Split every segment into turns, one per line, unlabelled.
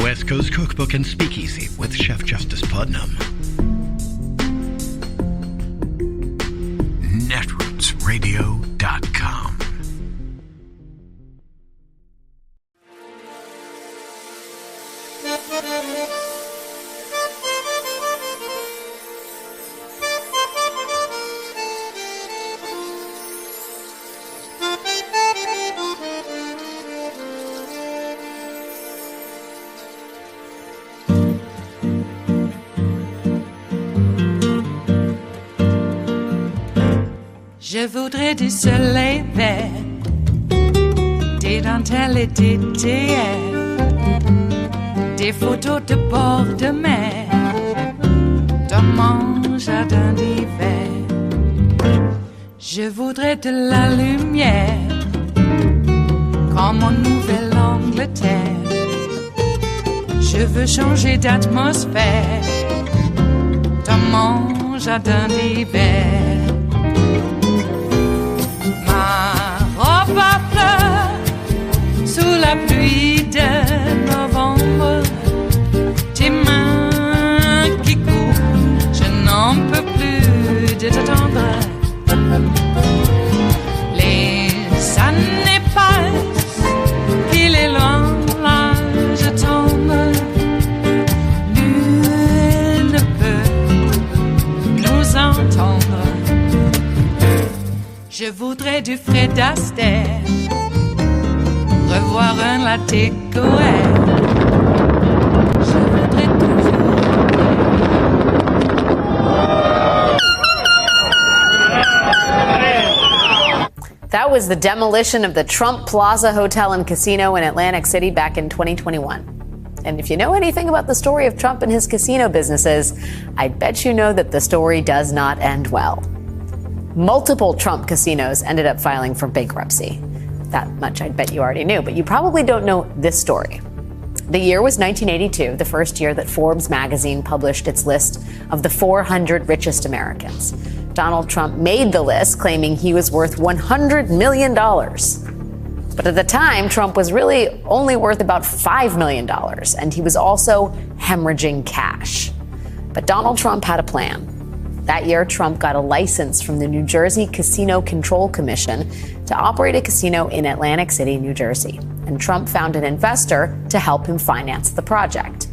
West Coast Cookbook and Speakeasy with Chef Justice Putnam. Netrootsradio.com.
Je voudrais du soleil vert, des dentelles et des théières, des photos de bord de mer, dans mon jardin d'hiver. Je voudrais de la lumière, comme en Nouvelle-Angleterre. Je veux changer d'atmosphère, dans mon jardin d'hiver. À fleurs sous la pluie de novembre, tes mains qui courent, je n'en peux plus de t'attendre. Les années passent, il est loin, là je tombe. Nul ne peut nous entendre. Je voudrais du Fred Astaire, revoir un latte Goël. Je voudrais toujours.
That was the demolition of the Trump Plaza Hotel and Casino in Atlantic City back in 2021. And if you know anything about the story of Trump and his casino businesses, I bet you know that the story does not end well. Multiple Trump casinos ended up filing for bankruptcy. That much I bet you already knew, but you probably don't know this story. The year was 1982, the first year that Forbes magazine published its list of the 400 richest Americans. Donald Trump made the list, claiming he was worth $100 million. But at the time, Trump was really only worth about $5 million, and he was also hemorrhaging cash. But Donald Trump had a plan. That year, Trump got a license from the New Jersey Casino Control Commission to operate a casino in Atlantic City, New Jersey. And Trump found an investor to help him finance the project.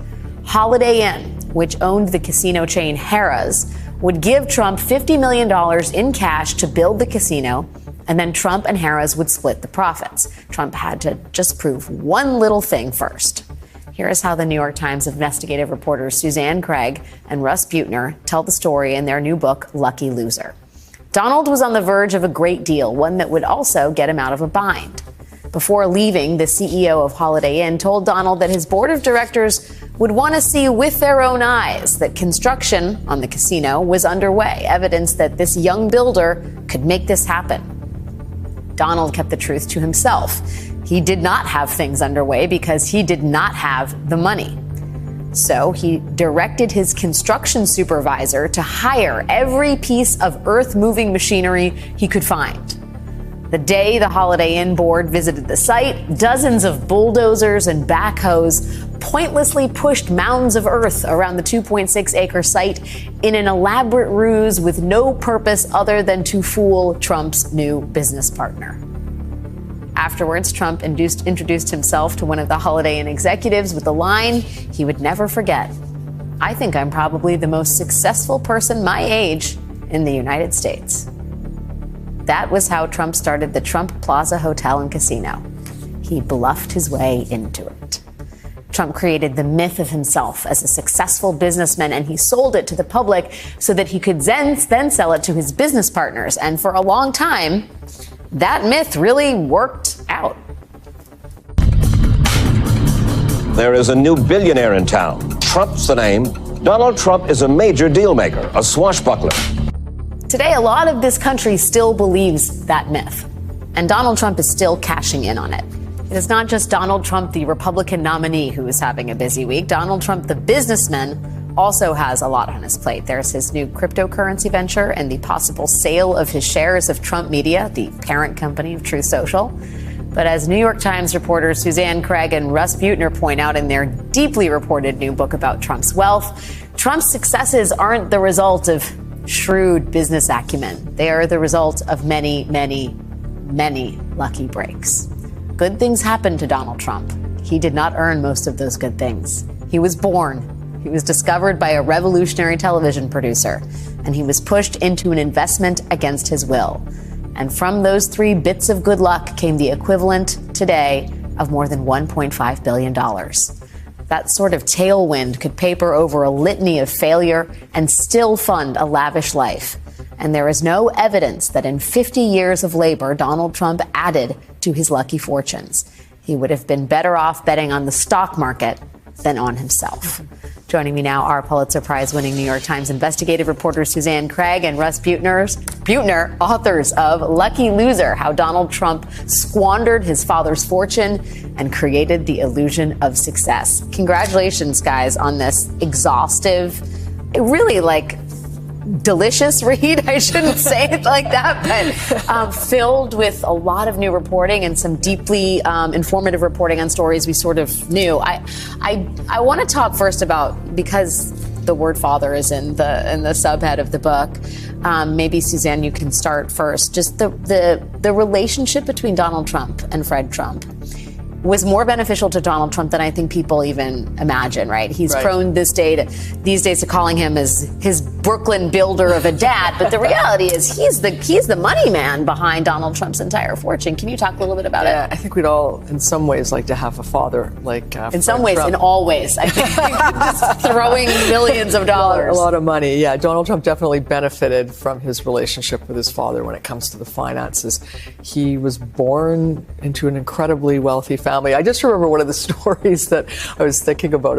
Holiday Inn, which owned the casino chain Harrah's, would give Trump $50 million in cash to build the casino, and then Trump and Harrah's would split the profits. Trump had to just prove one little thing first. Here is how the New York Times investigative reporters Suzanne Craig and Russ Buettner tell the story in their new book, Lucky Loser. Donald was on the verge of a great deal, one that would also get him out of a bind. Before leaving, the CEO of Holiday Inn told Donald that his board of directors would want to see with their own eyes that construction on the casino was underway, evidence that this young builder could make this happen. Donald kept the truth to himself. He did not have things underway because he did not have the money. So he directed his construction supervisor to hire every piece of earth-moving machinery he could find. The day the Holiday Inn board visited the site, dozens of bulldozers and backhoes pointlessly pushed mounds of earth around the 2.6-acre site in an elaborate ruse with no purpose other than to fool Trump's new business partner. Afterwards, Trump introduced himself to one of the Holiday Inn executives with the line he would never forget. "I think I'm probably the most successful person my age in the United States." That was how Trump started the Trump Plaza Hotel and Casino. He bluffed his way into it. Trump created the myth of himself as a successful businessman, and he sold it to the public so that he could then sell it to his business partners. And for a long time, that myth really worked out.
There is a new billionaire in town. Trump's the name. Donald Trump is a major deal maker, a swashbuckler.
Today, a lot of this country still believes that myth, and Donald Trump is still cashing in on it. It is not just Donald Trump, the Republican nominee, who is having a busy week. Donald Trump, the businessman, also has a lot on his plate. There's his new cryptocurrency venture and the possible sale of his shares of Trump Media, the parent company of Truth Social. But as New York Times reporters Suzanne Craig and Russ Buettner point out in their deeply reported new book about Trump's wealth, Trump's successes aren't the result of shrewd business acumen. They are the result of many, many, many lucky breaks. Good things happened to Donald Trump. He did not earn most of those good things. He was born. He was discovered by a revolutionary television producer, and he was pushed into an investment against his will. And from those 3 bits of good luck came the equivalent today of more than $1.5 billion. That sort of tailwind could paper over a litany of failure and still fund a lavish life. And there is no evidence that in 50 years of labor, Donald Trump added to his lucky fortunes. He would have been better off betting on the stock market than on himself. Joining me now are Pulitzer Prize-winning New York Times investigative reporters Suzanne Craig and Russ Buettner, authors of Lucky Loser, How Donald Trump Squandered His Father's Fortune and Created the Illusion of Success. Congratulations, guys, on this exhaustive, really delicious read. I shouldn't say it like that, but filled with a lot of new reporting and some deeply informative reporting on stories we sort of knew. I want to talk first about, because the word father is in the subhead of the book. Maybe Suzanne, you can start first. Just the relationship between Donald Trump and Fred Trump was more beneficial to Donald Trump than I think people even imagine, right? He's prone these days to calling him his Brooklyn builder of a dad, but the reality is he's the money man behind Donald Trump's entire fortune. Can you talk a little bit about it?
I think we'd all, in some ways, like to have a father like
in some ways,
Trump.
In all ways. I think just throwing millions of dollars.
A lot of money, yeah. Donald Trump definitely benefited from his relationship with his father when it comes to the finances. He was born into an incredibly wealthy family. I just remember one of the stories that I was thinking about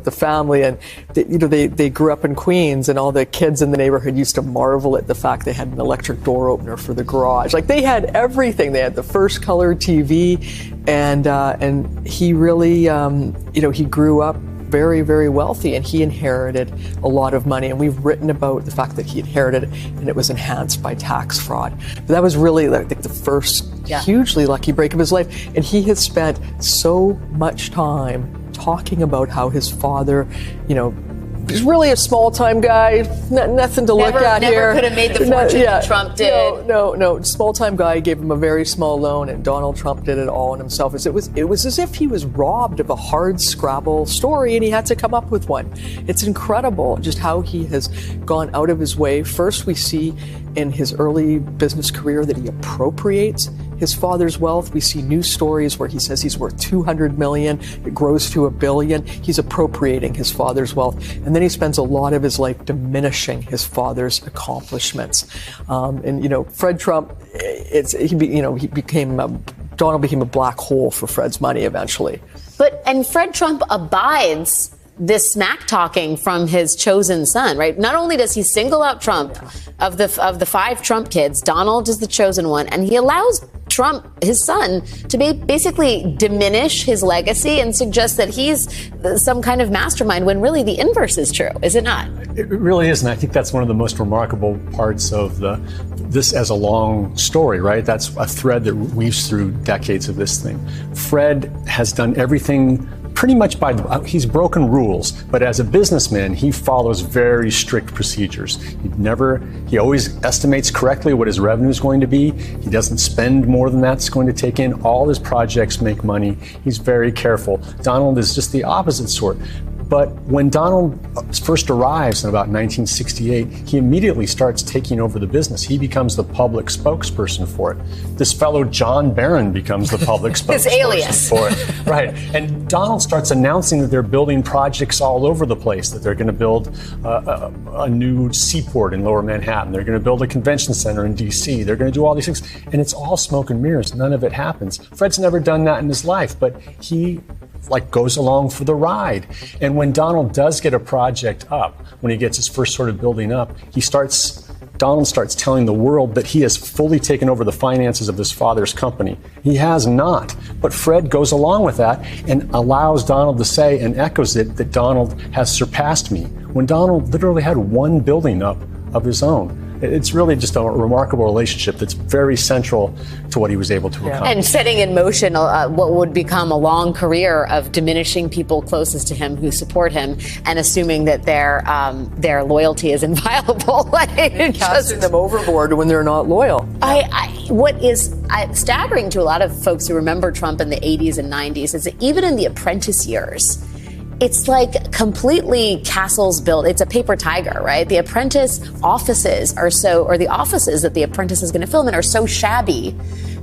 the family, and they grew up in Queens, and all the kids in the neighborhood used to marvel at the fact they had an electric door opener for the garage. Like, they had everything. They had the first color TV, and he really he grew up very, very wealthy, and he inherited a lot of money. And we've written about the fact that he inherited it, and it was enhanced by tax fraud. But that was really the first hugely lucky break of his life. And he has spent so much time talking about how his father, he's really a small-time guy, nothing to look at here.
Never could have made the fortune that Trump did.
No. Small-time guy gave him a very small loan, and Donald Trump did it all on himself. It was as if he was robbed of a hard-scrabble story, and he had to come up with one. It's incredible just how he has gone out of his way. First, we see in his early business career that he appropriates his father's wealth. We see news stories where he says he's worth $200 million. It grows to $1 billion. He's appropriating his father's wealth. And then he spends a lot of his life diminishing his father's accomplishments. Fred Trump, Donald became a black hole for Fred's money eventually.
And Fred Trump abides this smack talking from his chosen son, right? Not only does he single out Trump of the 5 Trump kids, Donald is the chosen one, and he allows Trump, his son, to basically diminish his legacy and suggest that he's some kind of mastermind, when really the inverse is true, is it not?
It really is, and I think that's one of the most remarkable parts of this as a long story, right? That's a thread that weaves through decades of this thing. Fred has done everything pretty much he's broken rules, but as a businessman, he follows very strict procedures. He always estimates correctly what his revenue is going to be. He doesn't spend more than that's going to take in. All his projects make money. He's very careful. Donald is just the opposite sort. But when Donald first arrives in about 1968, he immediately starts taking over the business. He becomes the public spokesperson for it. This fellow, John Barron, becomes the public spokesperson for it. Right. And Donald starts announcing that they're building projects all over the place, that they're going to build a new seaport in Lower Manhattan. They're going to build a convention center in D.C. They're going to do all these things. And it's all smoke and mirrors. None of it happens. Fred's never done that in his life, but he goes along for the ride. And when Donald does get a project up, when he gets his first sort of building up, Donald starts telling the world that he has fully taken over the finances of his father's company. He has not. But Fred goes along with that and allows Donald to say, and echoes it, that Donald has surpassed me, when Donald literally had one building up of his own. It's really just a remarkable relationship that's very central to what he was able to accomplish.
And setting in motion what would become a long career of diminishing people closest to him who support him and assuming that their loyalty is inviolable.
Casting them overboard when they're not loyal.
What is staggering to a lot of folks who remember Trump in the 80s and 90s is that even in the Apprentice years, it's like completely castles built. It's a paper tiger, right? The Apprentice offices the offices that the Apprentice is going to film in are so shabby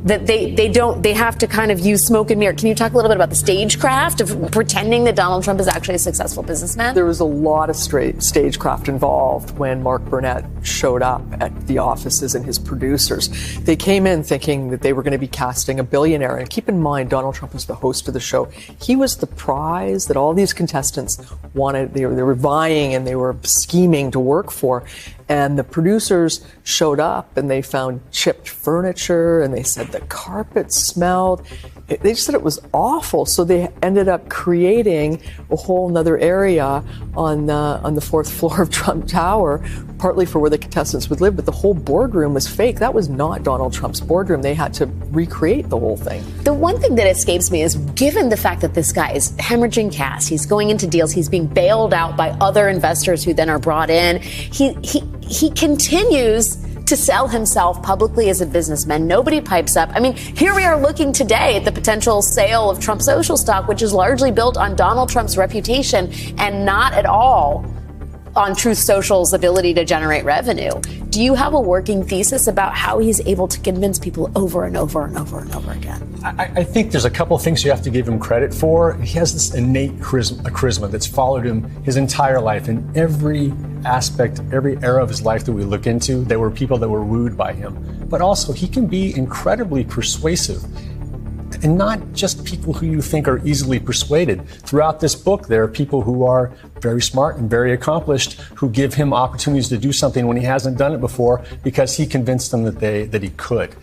that they have to kind of use smoke and mirror. Can you talk a little bit about the stagecraft of pretending that Donald Trump is actually a successful businessman?
There was a lot of stagecraft involved when Mark Burnett showed up at the offices and his producers. They came in thinking that they were going to be casting a billionaire. And keep in mind, Donald Trump was the host of the show. He was the prize that all these contestants wanted. They were vying and they were scheming to work for. And the producers showed up and they found chipped furniture and they said the carpet smelled. They just said it was awful. So they ended up creating a whole nother area on the fourth floor of Trump Tower, partly for where the contestants would live, but the whole boardroom was fake. That was not Donald Trump's boardroom. They had to recreate the whole thing.
The one thing that escapes me is, given the fact that this guy is hemorrhaging cash, he's going into deals, he's being bailed out by other investors who then are brought in. He continues to sell himself publicly as a businessman. Nobody pipes up. I mean, here we are looking today at the potential sale of Trump social stock, which is largely built on Donald Trump's reputation and not at all on Truth Social's ability to generate revenue. Do you have a working thesis about how he's able to convince people over and over and over and over again?
I think there's a couple of things you have to give him credit for. He has this innate charisma that's followed him his entire life. In every aspect, every era of his life that we look into, there were people that were wooed by him. But also, he can be incredibly persuasive. And not just people who you think are easily persuaded. Throughout this book, there are people who are very smart and very accomplished who give him opportunities to do something when he hasn't done it before because he convinced them that he could.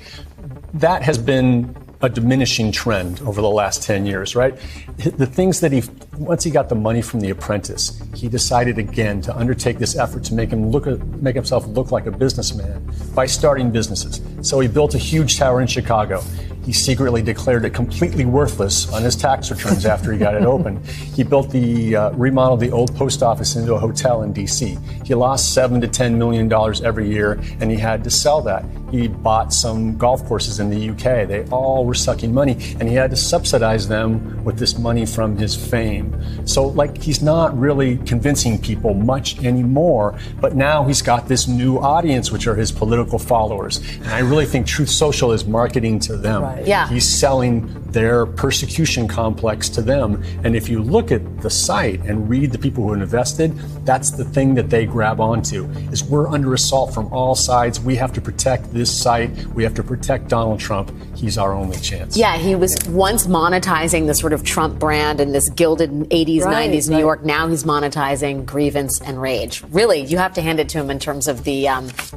That has been a diminishing trend over the last 10 years, right? The things that once he got the money from The Apprentice, he decided again to undertake this effort to make himself look like a businessman by starting businesses. So he built a huge tower in Chicago. He secretly declared it completely worthless on his tax returns after he got it open. He remodeled the old post office into a hotel in D.C. He lost $7 to $10 million every year, and he had to sell that. He bought some golf courses in the UK. They all were sucking money, and he had to subsidize them with this money from his fame. So, he's not really convincing people much anymore, but now he's got this new audience, which are his political followers. And I really think Truth Social is marketing to them.
Right.
Yeah.
He's selling their persecution complex to them. And if you look at the site and read the people who invested, that's the thing that they grab onto, is we're under assault from all sides. We have to protect this site. We have to protect Donald Trump. He's our only chance.
Yeah, he was once monetizing the sort of Trump brand in this gilded 80s, 90s New York. Now he's monetizing grievance and rage. Really, you have to hand it to him in terms of the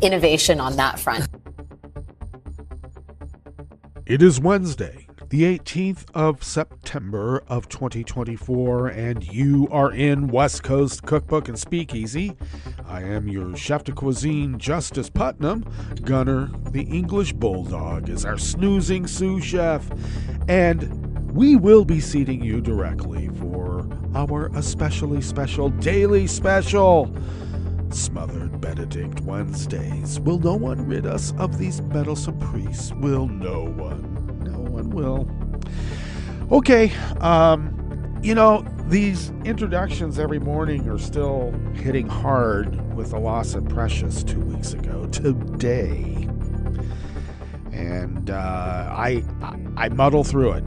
innovation on that front.
It is Wednesday, the 18th of September of 2024, and you are in West Coast Cookbook and Speakeasy. I am your chef de cuisine, Justice Putnam. Gunner, the English Bulldog, is our snoozing sous chef, and we will be seating you directly for our especially special daily special, Smothered Benedict Wednesdays. Will no one rid us of these meddlesome priests? Will no one? No one will. Okay, these introductions every morning are still hitting hard with the loss of Precious 2 weeks ago today. And I muddle through it.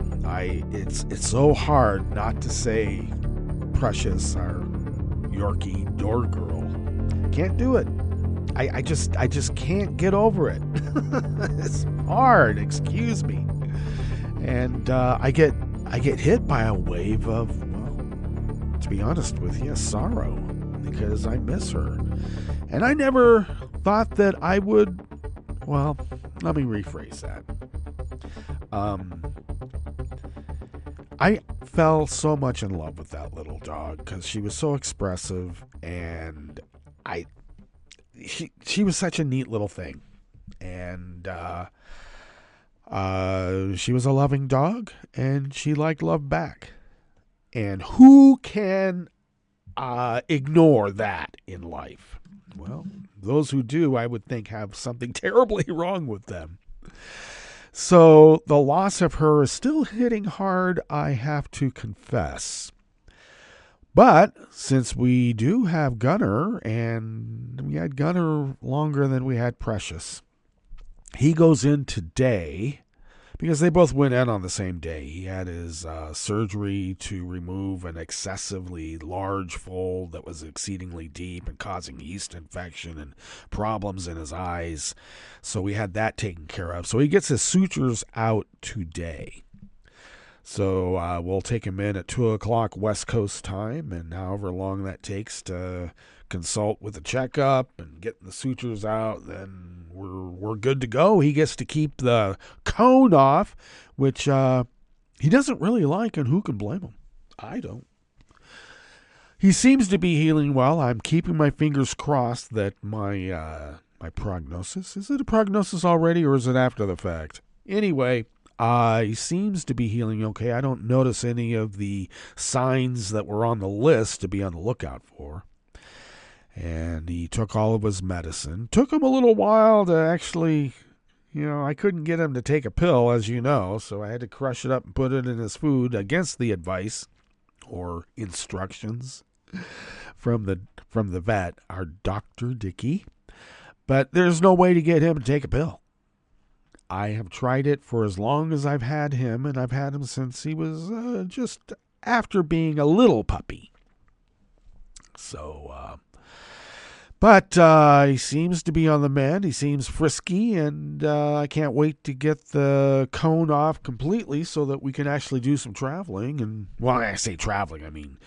It's so hard not to say Precious, our Yorkie door girl. Can't do it. I just can't get over it. It's hard, excuse me. And I get hit by a wave of, well, to be honest with you, sorrow, because I miss her. And I never thought that I would, well, let me rephrase that. I fell so much in love with that little dog because she was so expressive, and she was such a neat little thing. And she was a loving dog, and she liked love back. And who can ignore that in life? Well, those who do, I would think, have something terribly wrong with them. So the loss of her is still hitting hard, I have to confess. But since we do have Gunner, and we had Gunner longer than we had Precious, he goes in today because they both went in on the same day. He had his surgery to remove an excessively large fold that was exceedingly deep and causing yeast infection and problems in his eyes. So we had that taken care of. So he gets his sutures out today. So we'll take him in at 2 o'clock West Coast time, and however long that takes to consult with the checkup and getting the sutures out, then we're good to go. He gets to keep the cone off, which he doesn't really like, and who can blame him? I don't. He seems to be healing well. I'm keeping my fingers crossed that my prognosis, is it a prognosis already, or is it after the fact? Anyway, he seems to be healing okay. I don't notice any of the signs that were on the list to be on the lookout for. And he took all of his medicine. Took him a little while to actually, I couldn't get him to take a pill, as you know, so I had to crush it up and put it in his food against the advice or instructions from the vet, our Dr. Dickey. But there's no way to get him to take a pill. I have tried it for as long as I've had him, and I've had him since he was just after being a little puppy. So, but he seems to be on the mend. He seems frisky, and I can't wait to get the cone off completely so that we can actually do some traveling. And, well, I say traveling, I mean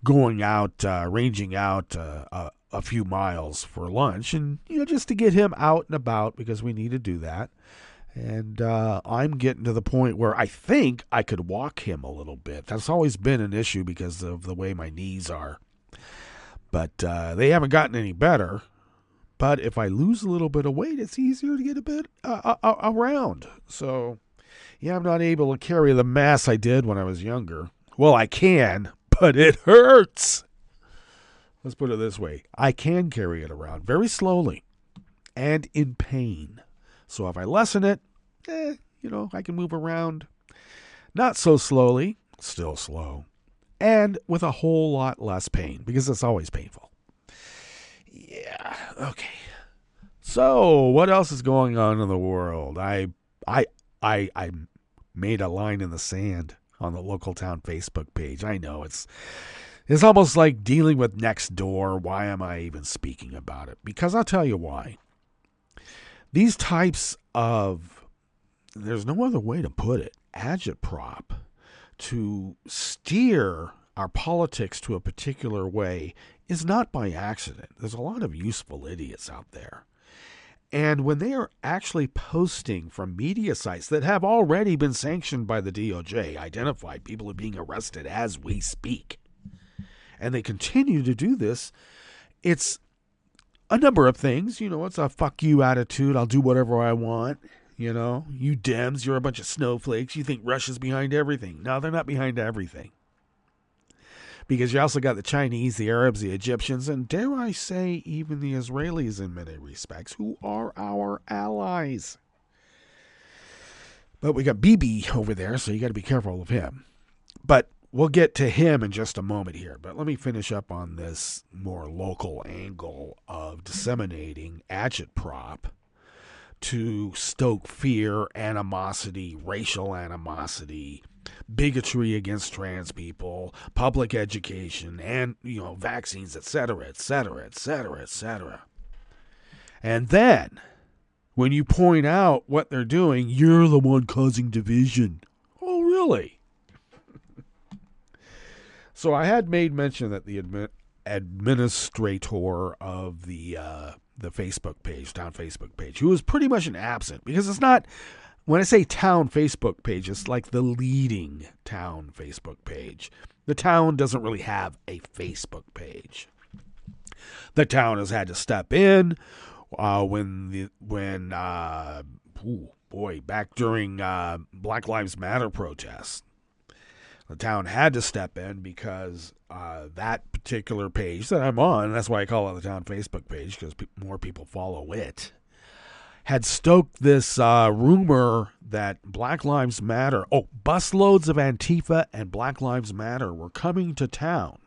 going out, ranging out a few miles for lunch, and, just to get him out and about because we need to do that. And I'm getting to the point where I think I could walk him a little bit. That's always been an issue because of the way my knees are. But they haven't gotten any better. But if I lose a little bit of weight, it's easier to get a bit around. So, yeah, I'm not able to carry the mass I did when I was younger. Well, I can, but it hurts. Let's put it this way. I can carry it around very slowly and in pain. So if I lessen it, I can move around. Not so slowly, still slow. And with a whole lot less pain, because it's always painful. Yeah, okay. So, what else is going on in the world? I made a line in the sand on the local town Facebook page. I know, it's almost like dealing with next door. Why am I even speaking about it? Because I'll tell you why. These types of, there's no other way to put it, agitprop, to steer our politics to a particular way is not by accident. There's a lot of useful idiots out there. And when they are actually posting from media sites that have already been sanctioned by the DOJ, identified, people are being arrested as we speak, and they continue to do this, it's a number of things. It's a fuck you attitude. I'll do whatever I want. You Dems, you're a bunch of snowflakes. You think Russia's behind everything. No, they're not behind everything. Because you also got the Chinese, the Arabs, the Egyptians, and dare I say, even the Israelis in many respects, who are our allies. But we got Bibi over there, so you got to be careful of him. But we'll get to him in just a moment here. But let me finish up on this more local angle of disseminating agitprop to stoke fear, animosity, racial animosity, bigotry against trans people, public education, and, vaccines, etc., etc., etc., etc. And then, when you point out what they're doing, you're the one causing division. Oh, really? So I had made mention that the administrator of the Facebook page, town Facebook page, who is pretty much an absent, because it's not, when I say town Facebook page, it's like the leading town Facebook page. The town doesn't really have a Facebook page. The town has had to step in back during Black Lives Matter protests. The town had to step in because that particular page that I'm on, that's why I call it the town Facebook page, because more people follow it, had stoked this rumor that Black Lives Matter, busloads of Antifa and Black Lives Matter were coming to town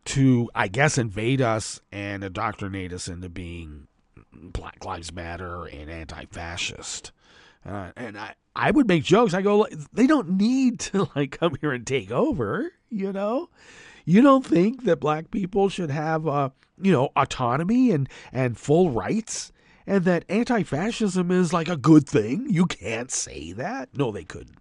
to, I guess, invade us and indoctrinate us into being Black Lives Matter and anti-fascist. And I would make jokes. I go, they don't need to come here and take over, You don't think that black people should have, autonomy and full rights, and that anti-fascism is a good thing? You can't say that. No, they couldn't.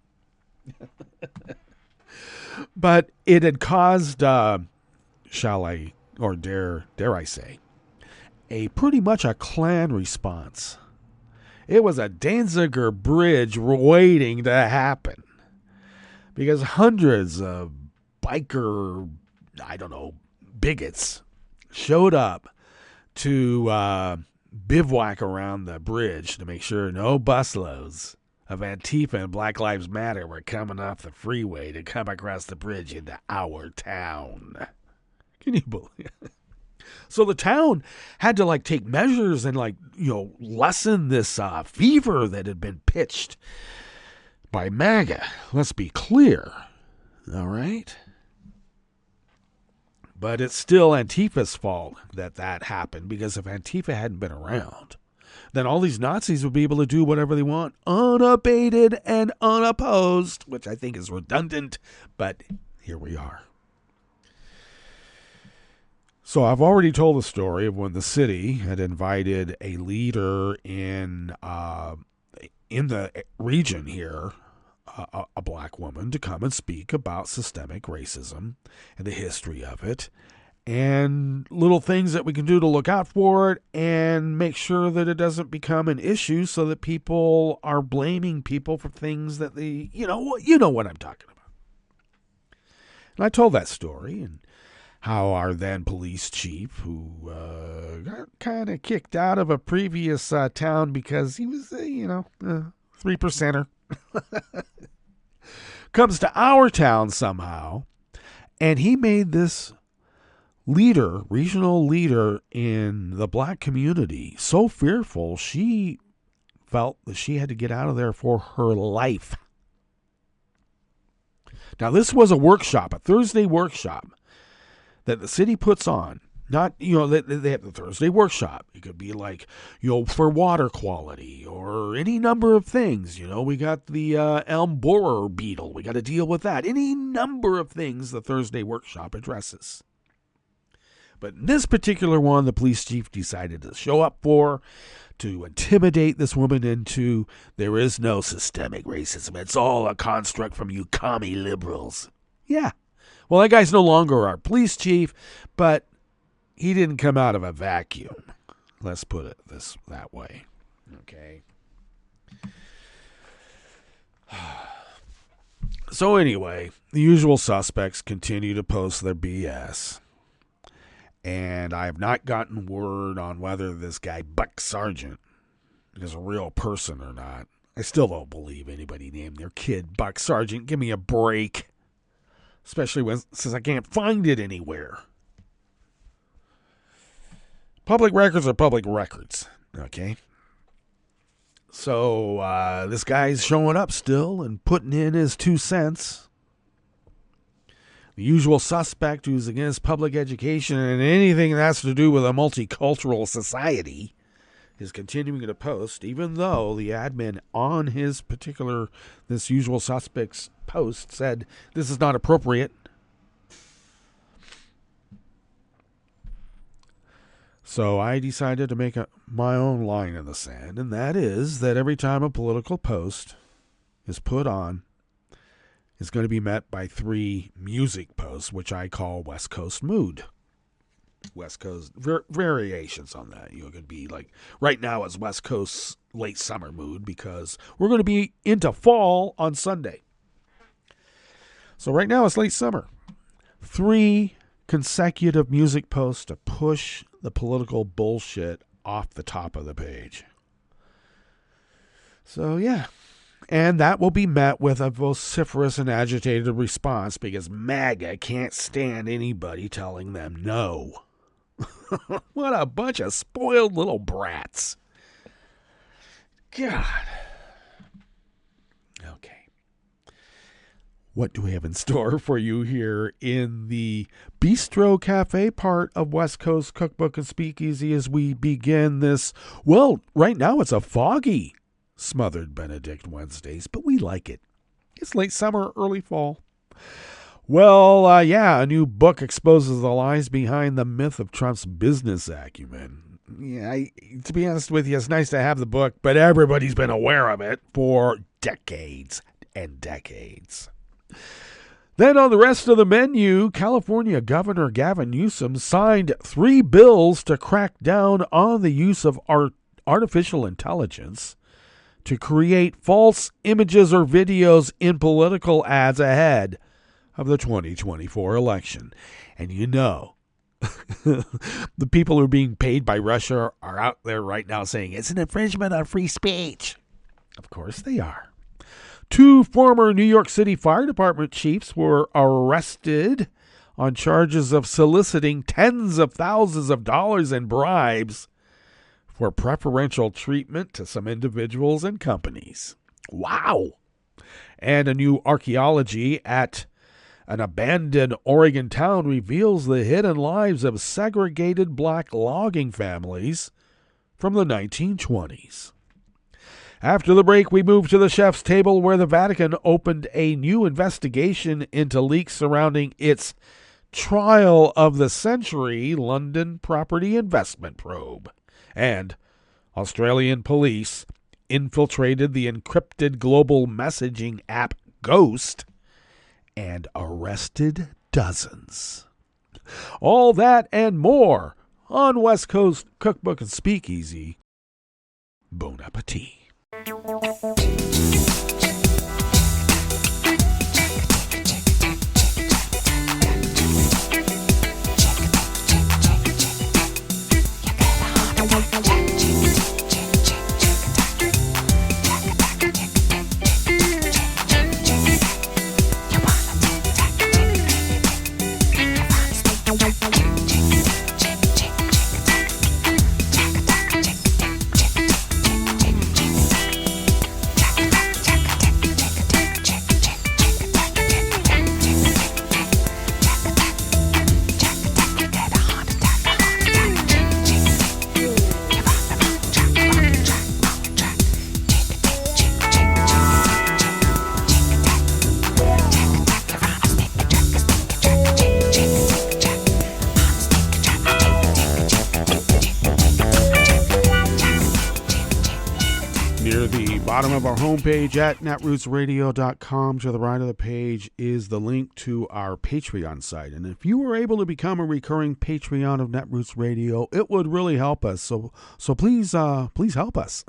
But it had caused, shall I, or dare I say, pretty much a Klan response. It was a Danziger Bridge waiting to happen, because hundreds of biker, bigots showed up to bivouac around the bridge to make sure no busloads of Antifa and Black Lives Matter were coming off the freeway to come across the bridge into our town. Can you believe it? So the town had to take measures and lessen this fever that had been pitched by MAGA. Let's be clear. All right. But it's still Antifa's fault that happened, because if Antifa hadn't been around, then all these Nazis would be able to do whatever they want, unabated and unopposed, which I think is redundant, but here we are. So I've already told the story of when the city had invited a leader in the region here, a black woman, to come and speak about systemic racism and the history of it, and little things that we can do to look out for it and make sure that it doesn't become an issue, so that people are blaming people for things that they, you know what I'm talking about. And I told that story, and how our then police chief, who got kind of kicked out of a previous town because he was, 3%er, comes to our town somehow, and he made this regional leader in the black community, so fearful she felt that she had to get out of there for her life. Now, this was a workshop, a Thursday workshop, that the city puts on. Not, they have the Thursday workshop. It could be for water quality or any number of things. We got the elm borer beetle. We got to deal with that. Any number of things the Thursday workshop addresses. But in this particular one, the police chief decided to show up to intimidate this woman into, there is no systemic racism. It's all a construct from you commie liberals. Yeah. Well, that guy's no longer our police chief, but he didn't come out of a vacuum. Let's put it that way. Okay. So anyway, the usual suspects continue to post their BS. And I have not gotten word on whether this guy, Buck Sargent, is a real person or not. I still don't believe anybody named their kid Buck Sargent. Give me a break. Especially since I can't find it anywhere. Public records are public records. Okay. So this guy's showing up still and putting in his 2 cents. The usual suspect who's against public education and anything that has to do with a multicultural society is continuing to post, even though the admin on this usual suspect's post said this is not appropriate. So I decided to make my own line in the sand, and that is that every time a political post is put on, it's going to be met by 3 music posts, which I call West Coast Mood. West Coast variations on that. It could be right now it's West Coast late summer mood, because we're going to be into fall on Sunday. So right now it's late summer. 3 consecutive music posts to push the political bullshit off the top of the page. So, yeah. And that will be met with a vociferous and agitated response because MAGA can't stand anybody telling them no. What a bunch of spoiled little brats. God. Okay. What do we have in store for you here in the Bistro Cafe part of West Coast Cookbook and Speakeasy as we begin this, well, right now it's a foggy Smothered Benedict Wednesdays, but we like it. It's late summer, early fall. Well, a new book exposes the lies behind the myth of Trump's business acumen. Yeah, to be honest with you, it's nice to have the book, but everybody's been aware of it for decades and decades. Then on the rest of the menu, California Governor Gavin Newsom signed 3 bills to crack down on the use of artificial intelligence to create false images or videos in political ads ahead of the 2024 election. And you know, the people who are being paid by Russia are out there right now saying it's an infringement on free speech. Of course they are. 2 former New York City Fire Department chiefs were arrested on charges of soliciting tens of thousands of dollars in bribes for preferential treatment to some individuals and companies. Wow! And a new archaeology at an abandoned Oregon town reveals the hidden lives of segregated black logging families from the 1920s. After the break, we move to the chef's table where the Vatican opened a new investigation into leaks surrounding its trial of the century London property investment probe. And Australian police infiltrated the encrypted global messaging app Ghost and arrested dozens. All that and more on West Coast Cookbook and Speakeasy. Bon appetit. Bottom of our homepage at netrootsradio.com. To the right of the page is the link to our Patreon site. And if you were able to become a recurring Patreon of Netroots Radio, it would really help us. So please help us.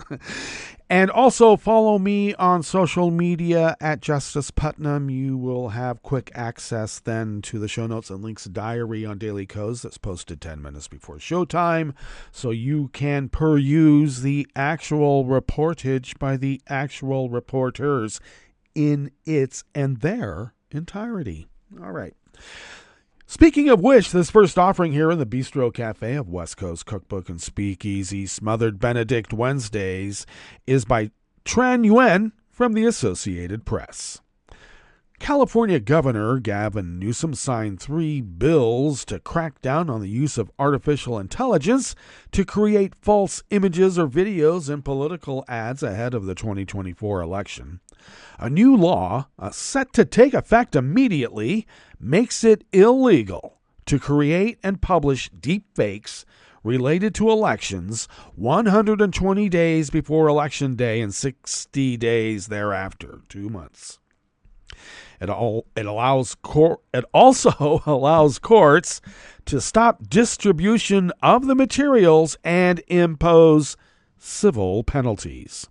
And also follow me on social media at Justice Putnam. You will have quick access then to the show notes and links diary on Daily Codes that's posted 10 minutes before showtime. So you can peruse the actual reportage by the actual reporters in its and their entirety. All right. Speaking of which, this first offering here in the Bistro Cafe of West Coast Cookbook and Speakeasy, Smothered Benedict Wednesdays, is by Tran Nguyen from the Associated Press. California Governor Gavin Newsom signed 3 bills to crack down on the use of artificial intelligence to create false images or videos in political ads ahead of the 2024 election. A new law, set to take effect immediately, makes it illegal to create and publish deepfakes related to elections 120 days before Election Day and 60 days thereafter, 2 months. It also allows courts to stop distribution of the materials and impose civil penalties.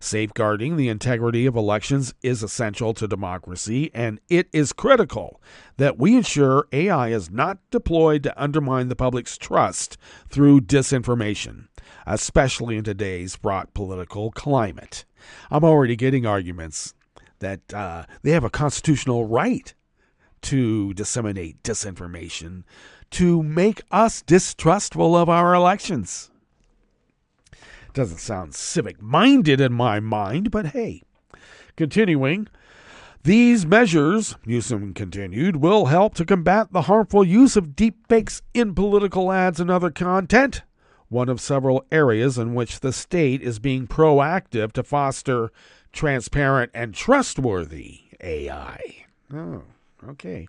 Safeguarding the integrity of elections is essential to democracy, and it is critical that we ensure AI is not deployed to undermine the public's trust through disinformation, especially in today's fraught political climate. I'm already getting arguments that they have a constitutional right to disseminate disinformation to make us distrustful of our elections. Doesn't sound civic-minded in my mind, but hey. Continuing, these measures, Newsom continued, will help to combat the harmful use of deepfakes in political ads and other content, one of several areas in which the state is being proactive to foster transparent and trustworthy AI. Oh, okay.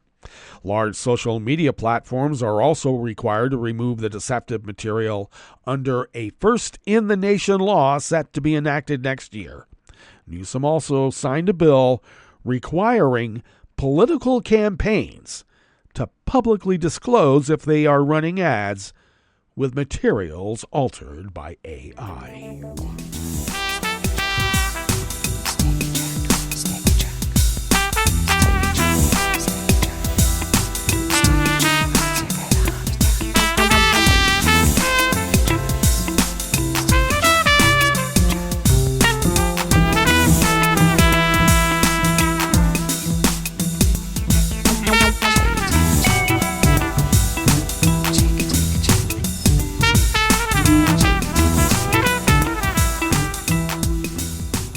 Large social media platforms are also required to remove the deceptive material under a first-in-the-nation law set to be enacted next year. Newsom also signed a bill requiring political campaigns to publicly disclose if they are running ads with materials altered by AI.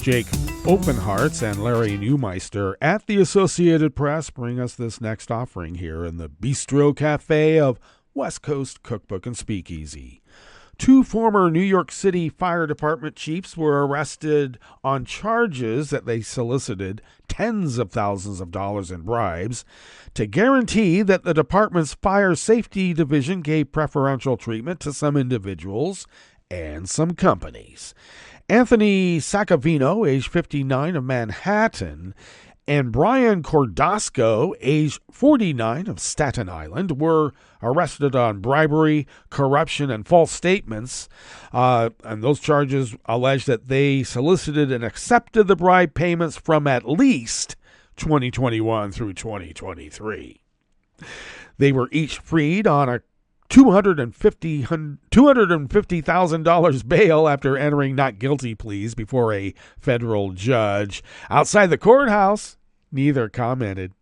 Jake Openhearts and Larry Neumeister at the Associated Press bring us this next offering here in the Bistro Cafe of West Coast Cookbook and Speakeasy. 2 former New York City Fire Department chiefs were arrested on charges that they solicited tens of thousands of dollars in bribes to guarantee that the department's fire safety division gave preferential treatment to some individuals and some companies. Anthony Saccavino, age 59, of Manhattan, and Brian Cordasco, age 49, of Staten Island, were arrested on bribery, corruption, and false statements. And those charges allege that they solicited and accepted the bribe payments from at least 2021 through 2023. They were each freed on a $250,000 bail after entering not guilty pleas before a federal judge. Outside the courthouse, neither commented.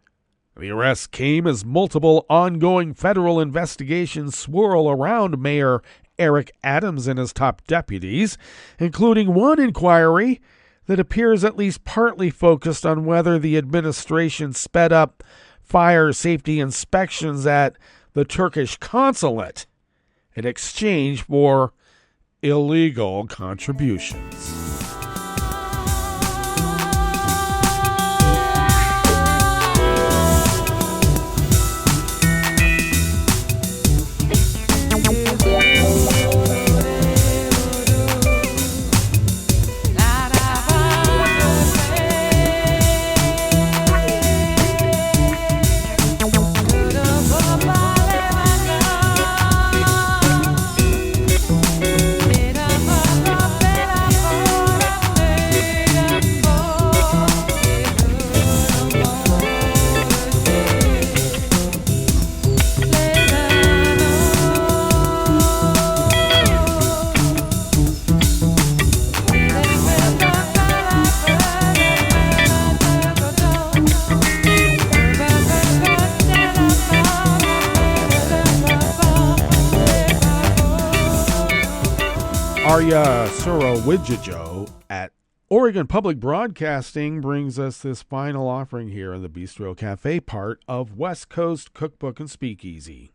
The arrest came as multiple ongoing federal investigations swirl around Mayor Eric Adams and his top deputies, including one inquiry that appears at least partly focused on whether the administration sped up fire safety inspections at the Turkish consulate in exchange for illegal contributions. Arya Surawijijo at Oregon Public Broadcasting brings us this final offering here in the Bistro Cafe part of West Coast Cookbook and Speakeasy.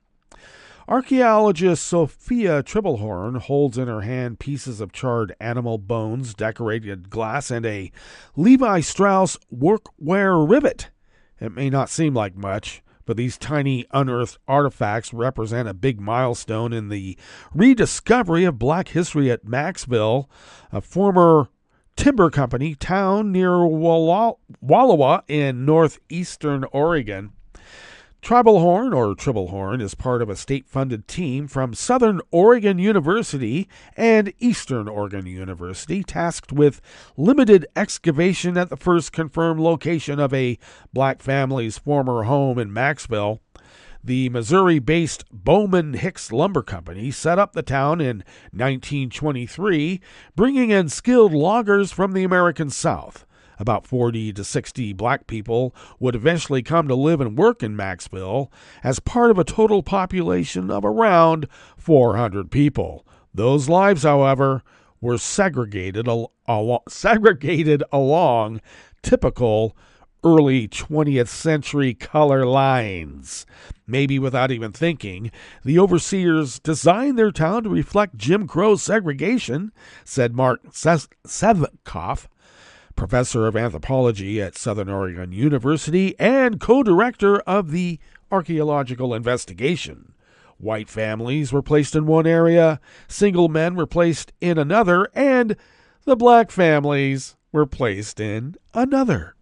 Archaeologist Sophia Tribblehorn holds in her hand pieces of charred animal bones, decorated glass, and a Levi Strauss workwear rivet. It may not seem like much, but these tiny unearthed artifacts represent a big milestone in the rediscovery of black history at Maxville, a former timber company town near Wallowa in northeastern Oregon. Triplehorn, or Triplehorn, is part of a state-funded team from Southern Oregon University and Eastern Oregon University, tasked with limited excavation at the first confirmed location of a black family's former home in Maxville. The Missouri-based Bowman Hicks Lumber Company set up the town in 1923, bringing in skilled loggers from the American South. About 40 to 60 black people would eventually come to live and work in Maxville as part of a total population of around 400 people. Those lives, however, were segregated along typical early 20th century color lines. Maybe without even thinking, the overseers designed their town to reflect Jim Crow segregation, said Mark Sevkoff, professor of anthropology at Southern Oregon University and co-director of the archaeological investigation. White families were placed in one area, single men were placed in another, and the black families were placed in another.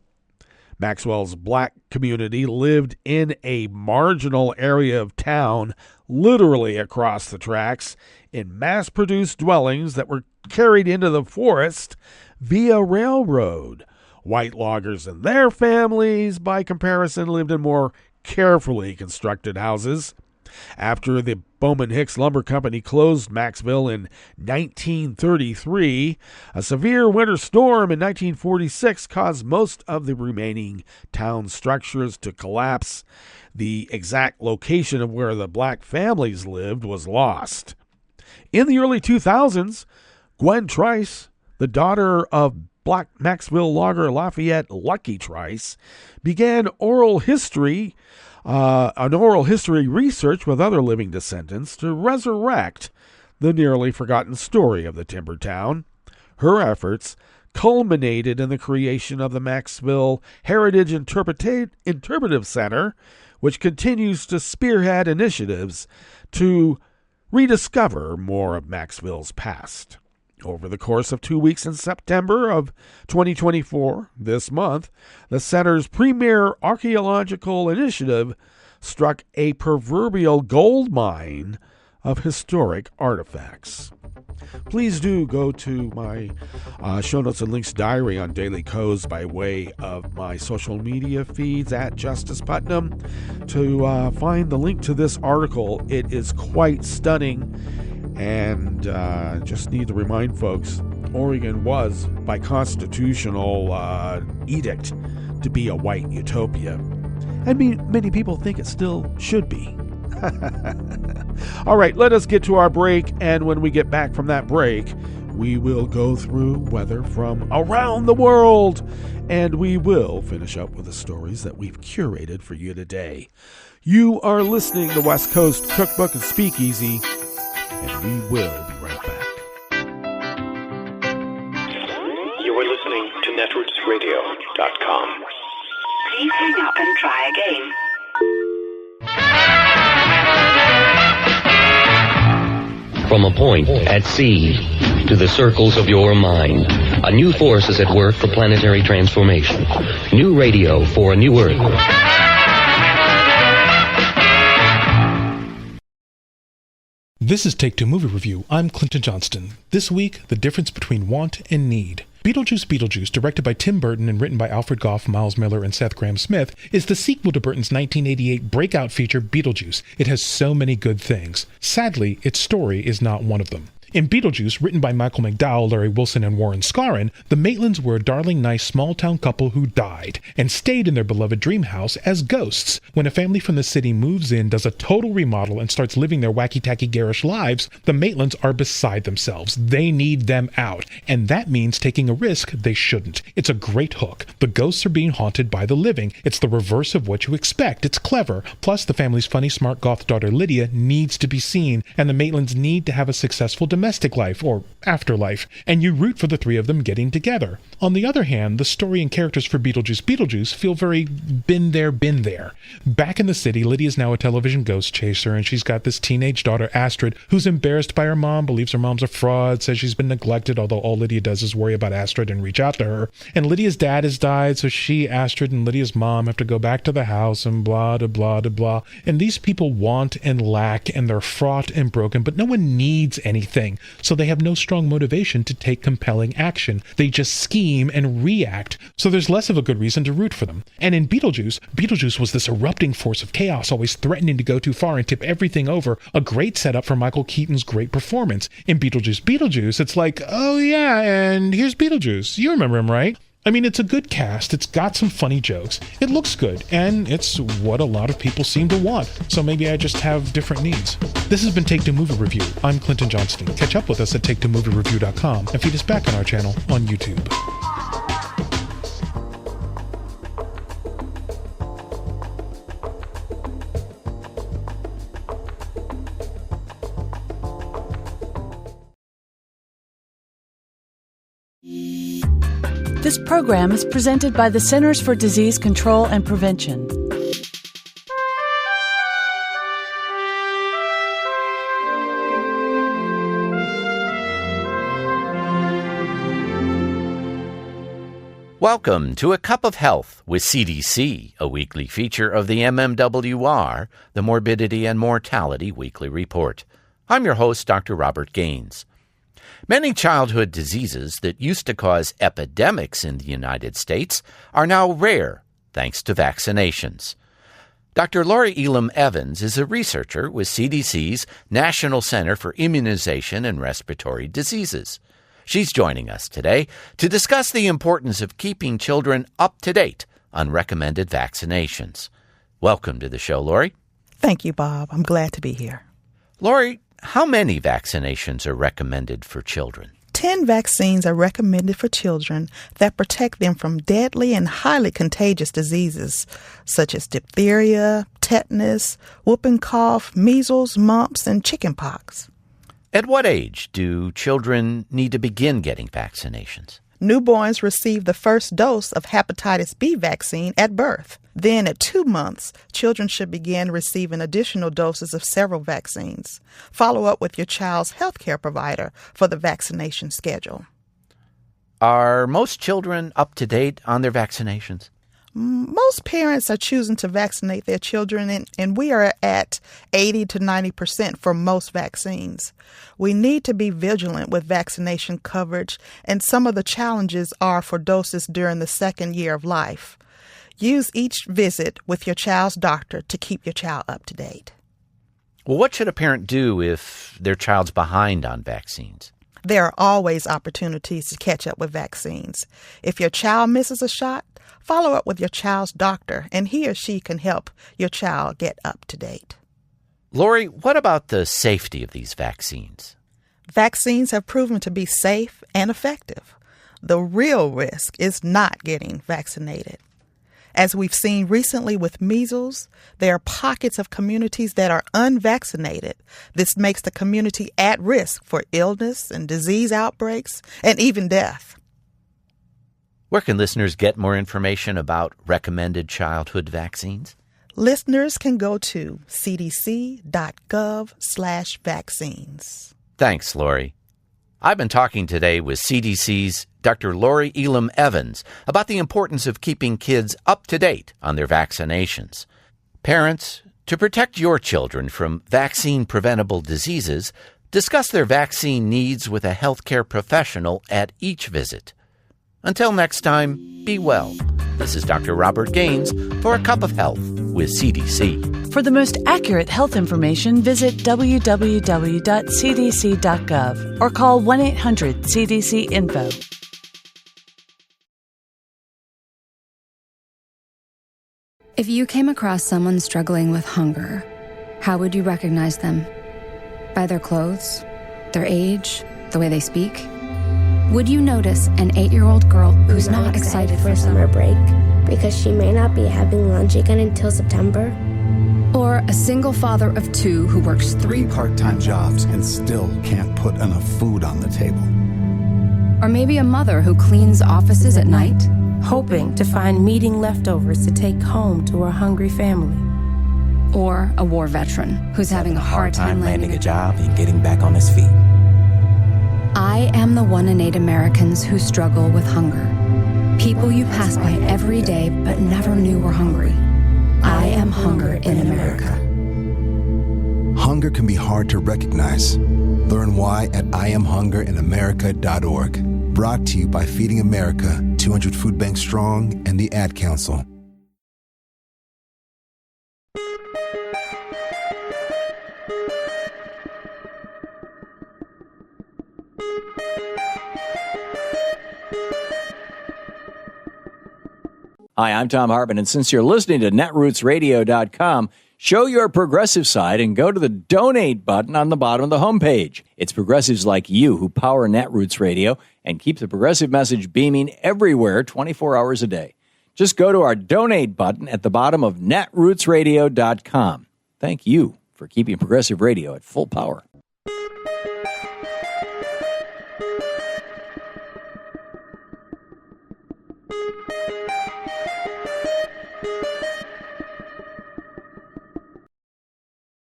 Maxwell's black community lived in a marginal area of town, literally across the tracks, in mass-produced dwellings that were carried into the forest via railroad. White loggers and their families, by comparison, lived in more carefully constructed houses. After the Bowman Hicks Lumber Company closed Maxville in 1933, a severe winter storm in 1946 caused most of the remaining town structures to collapse. The exact location of where the black families lived was lost. In the early 2000s, Gwen Trice, the daughter of black Maxville logger Lafayette Lucky Trice, began oral history research with other living descendants to resurrect the nearly forgotten story of the timber town. Her efforts culminated in the creation of the Maxville Heritage Interpretive Center, which continues to spearhead initiatives to rediscover more of Maxville's past. Over the course of 2 weeks in September of 2024, this month, the center's premier archaeological initiative struck a proverbial gold mine of historic artifacts. Please do go to my show notes and links diary on Daily Codes by way of my social media feeds at Justice Putnam to find the link to this article. It is quite stunning. And just need to remind folks, Oregon was, by constitutional edict, to be a white utopia. And many people think it still should be. All right, let us get to our break. And when we get back from that break, we will go through weather from around the world. And we will finish up with the stories that we've curated for you today. You are listening to West Coast Cookbook and Speakeasy. And we will be right back.
You are listening to netrootsradio.com.
Please hang up and try again.
From a point at sea to the circles of your mind, a new force is at work for planetary transformation. New radio for a new Earth.
This is Take Two Movie Review. I'm Clinton Johnston. This week, the difference between want and need. Beetlejuice, directed by Tim Burton and written by Alfred Gough, Miles Miller, and Seth Grahame-Smith, is the sequel to Burton's 1988 breakout feature Beetlejuice. It has so many good things. Sadly, its story is not one of them. In Beetlejuice, written by Michael McDowell, Larry Wilson, and Warren Scarron, the Maitlands were a darling, nice, small-town couple who died and stayed in their beloved dream house as ghosts. When a family from the city moves in, does a total remodel, and starts living their wacky-tacky garish lives, the Maitlands are beside themselves. They need them out, and that means taking a risk they shouldn't. It's a great hook. The ghosts are being haunted by the living. It's the reverse of what you expect. It's clever. Plus, the family's funny, smart goth daughter Lydia needs to be seen, and the Maitlands need to have a successful domestic life, or afterlife, and you root for the three of them getting together. On the other hand, the story and characters for Beetlejuice feel very been there. Back in the city, Lydia is now a television ghost chaser, and she's got this teenage daughter, Astrid, who's embarrassed by her mom, believes her mom's a fraud, says she's been neglected, although all Lydia does is worry about Astrid and reach out to her. And Lydia's dad has died, so she, Astrid, and Lydia's mom have to go back to the house and blah, da, blah, da, blah. And these people want and lack, and they're fraught and broken, but no one needs anything, so they have no strong motivation to take compelling action. They just scheme and react, so there's less of a good reason to root for them. And in Beetlejuice was this erupting force of chaos, always threatening to go too far and tip everything over, a great setup for Michael Keaton's great performance. In Beetlejuice, it's like, oh yeah, and here's Beetlejuice. You remember him, right? I mean, it's a good cast, it's got some funny jokes, it looks good, and it's what a lot of people seem to want, so maybe I just have different needs. This has been Take Two Movie Review. I'm Clinton Johnston. Catch up with us at TakeTwoMovieReview.com and feed us back on our channel on YouTube.
This program is presented by the Centers for Disease Control and Prevention.
Welcome to A Cup of Health with CDC, a weekly feature of the MMWR, the Morbidity and Mortality Weekly Report. I'm your host, Dr. Robert Gaines. Many childhood diseases that used to cause epidemics in the United States are now rare, thanks to vaccinations. Dr. Lori Elam Evans is a researcher with CDC's National Center for Immunization and Respiratory Diseases. She's joining us today to discuss the importance of keeping children up to date on recommended vaccinations. Welcome to the show, Lori.
Thank you, Bob. I'm glad to be here.
Lori, how many vaccinations are recommended for children?
10 vaccines are recommended for children that protect them from deadly and highly contagious diseases such as diphtheria, tetanus, whooping cough, measles, mumps, and chickenpox.
At what age do children need to begin getting vaccinations?
Newborns receive the first dose of hepatitis B vaccine at birth. Then at 2 months, children should begin receiving additional doses of several vaccines. Follow up with your child's healthcare provider for the vaccination schedule.
Are most children up to date on their vaccinations?
Most parents are choosing to vaccinate their children, and we are at 80 to 90% for most vaccines. We need to be vigilant with vaccination coverage, and some of the challenges are for doses during the second year of life. Use each visit with your child's doctor to keep your child up to date.
Well, what should a parent do if their child's behind on vaccines?
There are always opportunities to catch up with vaccines. If your child misses a shot, follow up with your child's doctor, and he or she can help your child get up to date.
Lori, what about the safety of these vaccines?
Vaccines have proven to be safe and effective. The real risk is not getting vaccinated. As we've seen recently with measles, there are pockets of communities that are unvaccinated. This makes the community at risk for illness and disease outbreaks and even death.
Where can listeners get more information about recommended childhood vaccines?
Listeners can go to cdc.gov/vaccines.
Thanks, Lori. I've been talking today with CDC's Dr. Lori Elam Evans about the importance of keeping kids up to date on their vaccinations. Parents, to protect your children from vaccine-preventable diseases, discuss their vaccine needs with a healthcare professional at each visit. Until next time, be well. This is Dr. Robert Gaines for A Cup of Health with CDC.
For the most accurate health information, visit www.cdc.gov or call 1-800-CDC-INFO.
If you came across someone struggling with hunger, how would you recognize them? By their clothes, their age, the way they speak? Would you notice an 8-year-old girl who's not excited for summer break
because she may not be having lunch again until September?
Or a single father of 2 who works 3
part-time jobs and still can't put enough food on the table.
Or maybe a mother who cleans offices at night,
hoping to find meeting leftovers to take home to her hungry family.
Or a war veteran who's having a hard time
landing a job and getting back on his feet.
I am the 1 in 8 Americans who struggle with hunger. People you pass by every day but never knew were hungry. I am hunger in America.
Hunger can be hard to recognize. Learn why at IamHungerInAmerica.org. Brought to you by Feeding America, 200 Food Banks Strong, and the Ad Council.
Hi, I'm Tom Hartman, and since you're listening to netrootsradio.com, show your progressive side and go to the donate button on the bottom of the homepage. It's progressives like you who power Netroots Radio and keep the progressive message beaming everywhere 24 hours a day. Just go to our donate button at the bottom of netrootsradio.com. Thank you for keeping progressive radio at full power.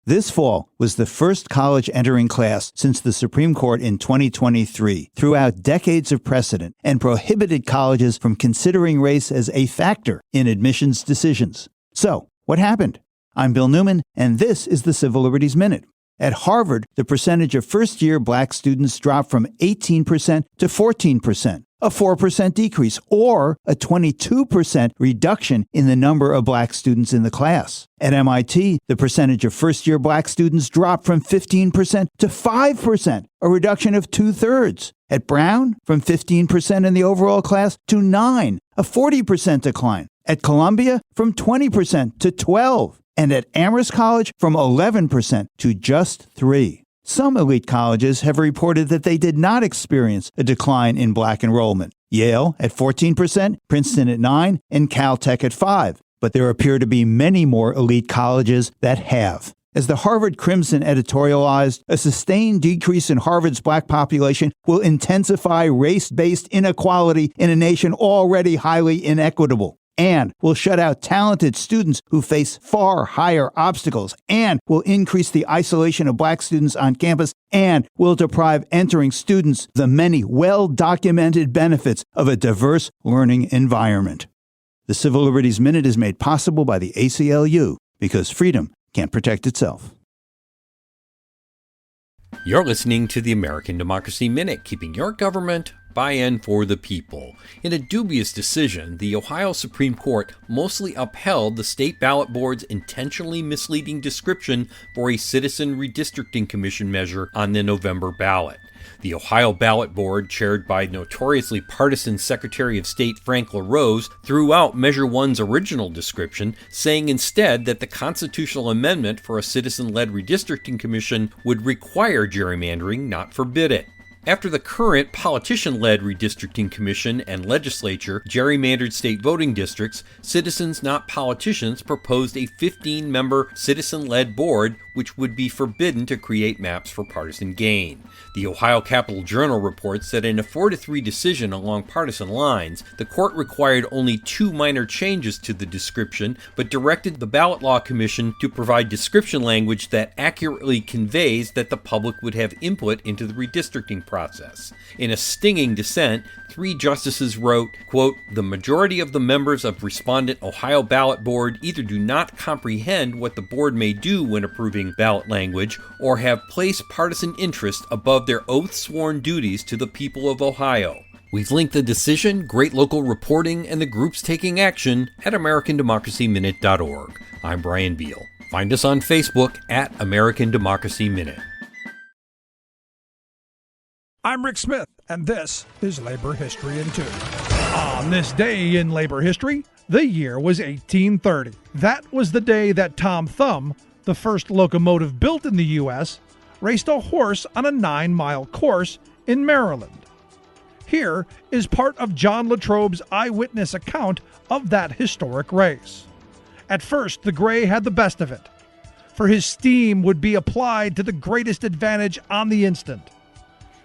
This fall was the first college entering class since the Supreme Court in 2023 threw out decades of precedent and prohibited colleges from considering race as a factor in admissions decisions. So, what happened? I'm Bill Newman, and this is the Civil Liberties Minute. At Harvard, the percentage of first-year black students dropped from 18% to 14%, a 4% decrease, or a 22% reduction in the number of black students in the class. At MIT, the percentage of first-year black students dropped from 15% to 5%, a reduction of 2/3. At Brown, from 15% in the overall class to 9%, a 40% decline. At Columbia, from 20% to 12%. And at Amherst College, from 11% to just 3%. Some elite colleges have reported that they did not experience a decline in black enrollment. Yale at 14%, Princeton at 9%, and Caltech at 5%. But there appear to be many more elite colleges that have. As the Harvard Crimson editorialized, a sustained decrease in Harvard's black population will intensify race-based inequality in a nation already highly inequitable, and will shut out talented students who face far higher obstacles, and will increase the isolation of black students on campus, and will deprive entering students the many well-documented benefits of a diverse learning environment. The Civil Liberties Minute is made possible by the ACLU, because freedom can't protect itself.
You're listening to the American Democracy Minute, keeping your government by and for the people. In a dubious decision, the Ohio Supreme Court mostly upheld the state ballot board's intentionally misleading description for a citizen redistricting commission measure on the November ballot. The Ohio Ballot Board, chaired by notoriously partisan Secretary of State Frank LaRose, threw out Measure 1's original description, saying instead that the constitutional amendment for a citizen-led redistricting commission would require gerrymandering, not forbid it. After the current politician-led redistricting commission and legislature gerrymandered state voting districts, citizens not politicians proposed a 15-member citizen-led board which would be forbidden to create maps for partisan gain. The Ohio Capital Journal reports that in a 4-3 decision along partisan lines, the court required only 2 minor changes to the description, but directed the Ballot Law Commission to provide description language that accurately conveys that the public would have input into the redistricting process. In a stinging dissent, 3 justices wrote, quote, "The majority of the members of respondent Ohio Ballot Board either do not comprehend what the board may do when approving ballot language, or have placed partisan interest above their oath-sworn duties to the people of Ohio." We've linked the decision, great local reporting, and the groups taking action at AmericanDemocracyMinute.org. I'm Brian Beal. Find us on Facebook at American Democracy Minute.
I'm Rick Smith, and this is Labor History in 2. On this day in labor history, the year was 1830. That was the day that Tom Thumb, the first locomotive built in the U.S., raced a horse on a 9-mile course in Maryland. Here is part of John Latrobe's eyewitness account of that historic race. At first, the gray had the best of it. for his steam would be applied to the greatest advantage on the instant,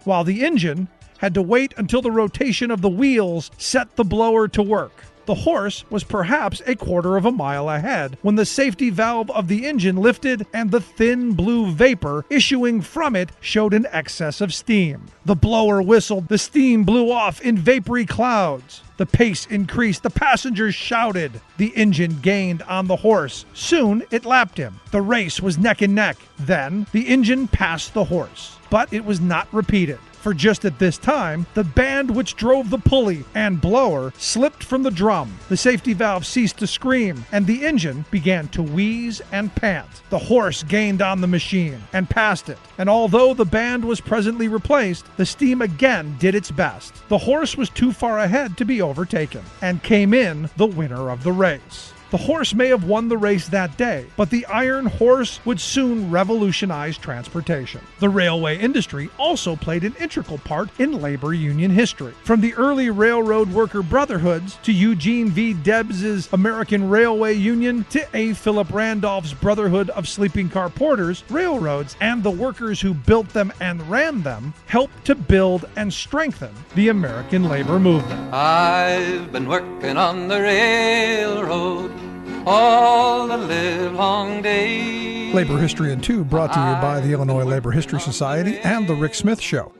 while the engine had to wait until the rotation of the wheels set the blower to work. The horse was perhaps a quarter of a mile ahead when the safety valve of the engine lifted and the thin blue vapor issuing from it showed an excess of steam. The blower whistled, the steam blew off in vapory clouds. The pace increased, the passengers shouted. The engine gained on the horse. Soon it lapped him. The race was neck and neck. Then the engine passed the horse. But it was not repeated. For just at this time, the band which drove the pulley and blower slipped from the drum. The safety valve ceased to scream, and the engine began to wheeze and pant. The horse gained on the machine and passed it, and although the band was presently replaced, the steam again did its best. The horse was too far ahead to be overtaken, and came in the winner of the race. The horse may have won the race that day, but the iron horse would soon revolutionize transportation. The railway industry also played an integral part in labor union history. From the early railroad worker brotherhoods to Eugene V. Debs's American Railway Union to A. Philip Randolph's Brotherhood of Sleeping Car Porters, railroads and the workers who built them and ran them helped to build and strengthen the American labor movement.
I've been working on the railroad all the livelong day.
Labor History in 2 brought to you by the Illinois Labor History Society and The Rick Smith Show.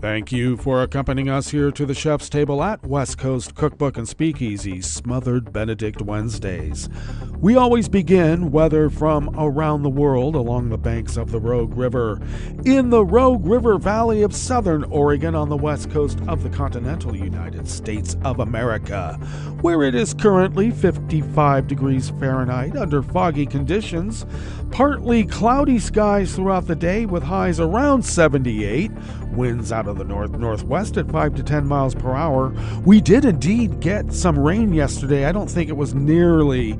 Thank you for accompanying us here to the chef's table at West Coast Cookbook and Speakeasy Smothered Benedict Wednesdays. We always begin, whether from around the world, along the banks of the Rogue River, in the Rogue River Valley of southern Oregon on the west coast of the continental United States of America, where it is currently 55 degrees Fahrenheit under foggy conditions, partly cloudy skies throughout the day with highs around 78, winds out of the north-northwest at 5 to 10 miles per hour. We did indeed get some rain yesterday. I don't think it was nearly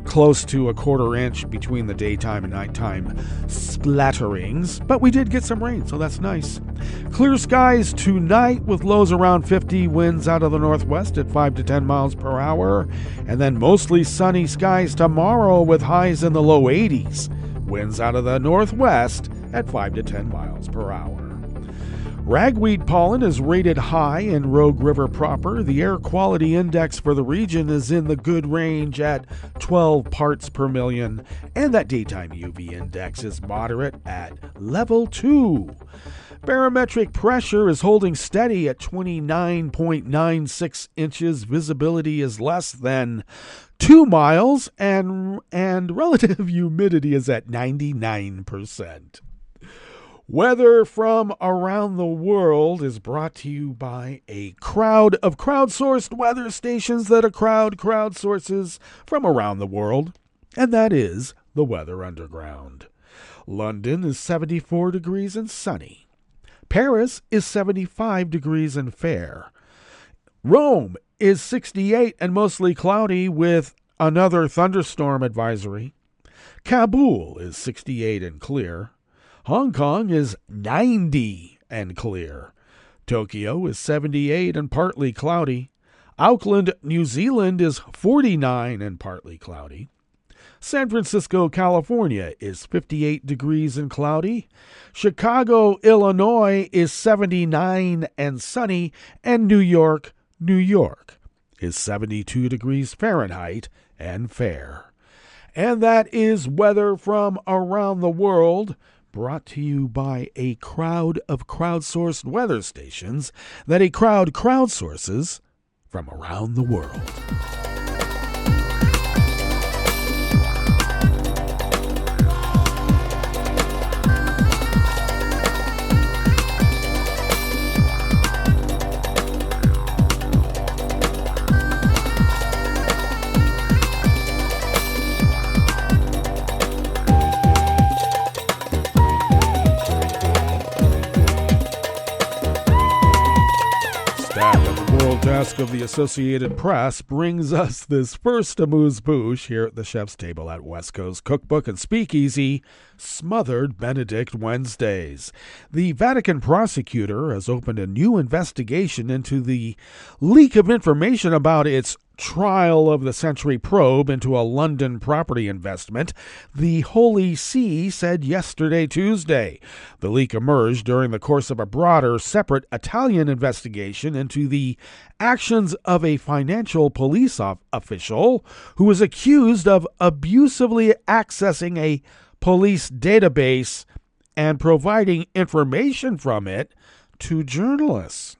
close to a quarter inch between the daytime and nighttime splatterings, but we did get some rain, so that's nice. Clear skies tonight with lows around 50, winds out of the northwest at 5 to 10 miles per hour, and then mostly sunny skies tomorrow with highs in the low 80s, winds out of the northwest at 5 to 10 miles per hour. Ragweed pollen is rated high in Rogue River proper. The air quality index for the region is in the good range at 12 parts per million, and that daytime UV index is moderate at level 2. Barometric pressure is holding steady at 29.96 inches. Visibility is less than 2 miles, and relative humidity is at 99%. Weather from around the world is brought to you by a crowd of crowdsourced weather stations that a crowd crowdsources from around the world, and that is the Weather Underground. London is 74 degrees and sunny. Paris is 75 degrees and fair. Rome is 68 and mostly cloudy with another thunderstorm advisory. Kabul is 68 and clear. Hong Kong is 90 and clear. Tokyo is 78 and partly cloudy. Auckland, New Zealand is 49 and partly cloudy. San Francisco, California is 58 degrees and cloudy. Chicago, Illinois is 79 and sunny. And New York, New York is 72 degrees Fahrenheit and fair. And that is weather from around the world, brought to you by a crowd of crowdsourced weather stations that a crowd crowdsources from around the world. Desk of the Associated Press brings us this first amuse-bouche here at the Chef's Table at West Coast Cookbook and Speakeasy, Smothered Benedict Wednesdays. The Vatican prosecutor has opened a new investigation into the leak of information about its trial of the century probe into a London property investment, the Holy See said yesterday, Tuesday. The leak emerged during the course of a broader, separate Italian investigation into the actions of a financial police official who was accused of abusively accessing a police database and providing information from it to journalists.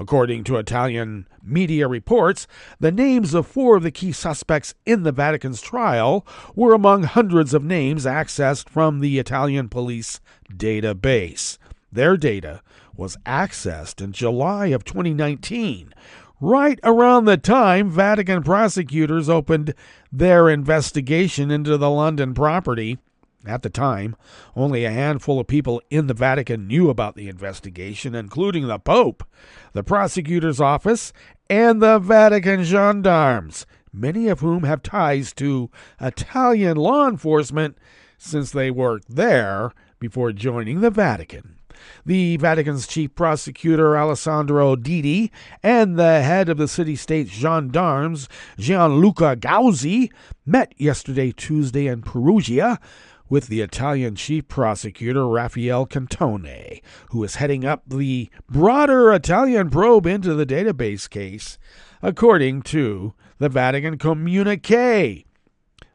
According to Italian media reports, the names of 4 of the key suspects in the Vatican's trial were among hundreds of names accessed from the Italian police database. Their data was accessed in July of 2019, right around the time Vatican prosecutors opened their investigation into the London property. At the time, only a handful of people in the Vatican knew about the investigation, including the Pope, the prosecutor's office, and the Vatican gendarmes, many of whom have ties to Italian law enforcement since they worked there before joining the Vatican. The Vatican's chief prosecutor, Alessandro Didi, and the head of the city-state gendarmes, Gianluca Gauzi, met yesterday, Tuesday, in Perugia, with the Italian chief prosecutor, Raffaele Cantone, who is heading up the broader Italian probe into the database case, according to the Vatican communique.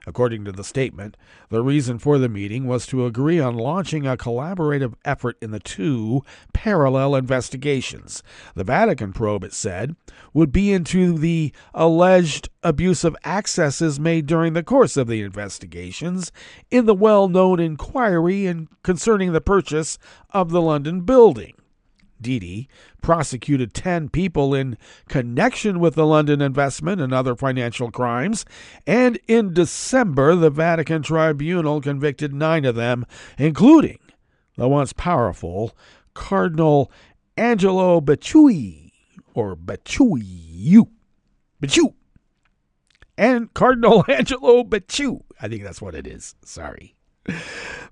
According to the statement, the reason for the meeting was to agree on launching a collaborative effort in the 2 parallel investigations. The Vatican probe, it said, would be into the alleged abusive accesses made during the course of the investigations in the well-known inquiry concerning the purchase of the London building. Didi prosecuted 10 people in connection with the London investment and other financial crimes, and in December, the Vatican tribunal convicted 9 of them, including the once powerful Cardinal Angelo Becciu, and Cardinal Angelo Becciu. I think that's what it is. Sorry.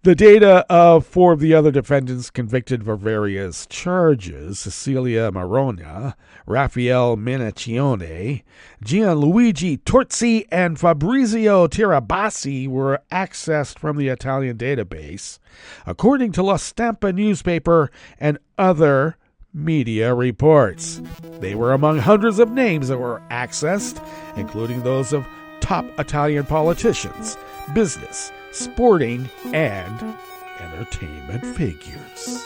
The data of 4 of the other defendants convicted for various charges, Cecilia Marona, Raffaele Menaccione, Gianluigi Torzi, and Fabrizio Tirabassi, were accessed from the Italian database, according to La Stampa newspaper and other media reports. They were among hundreds of names that were accessed, including those of top Italian politicians, business, sporting, and entertainment figures.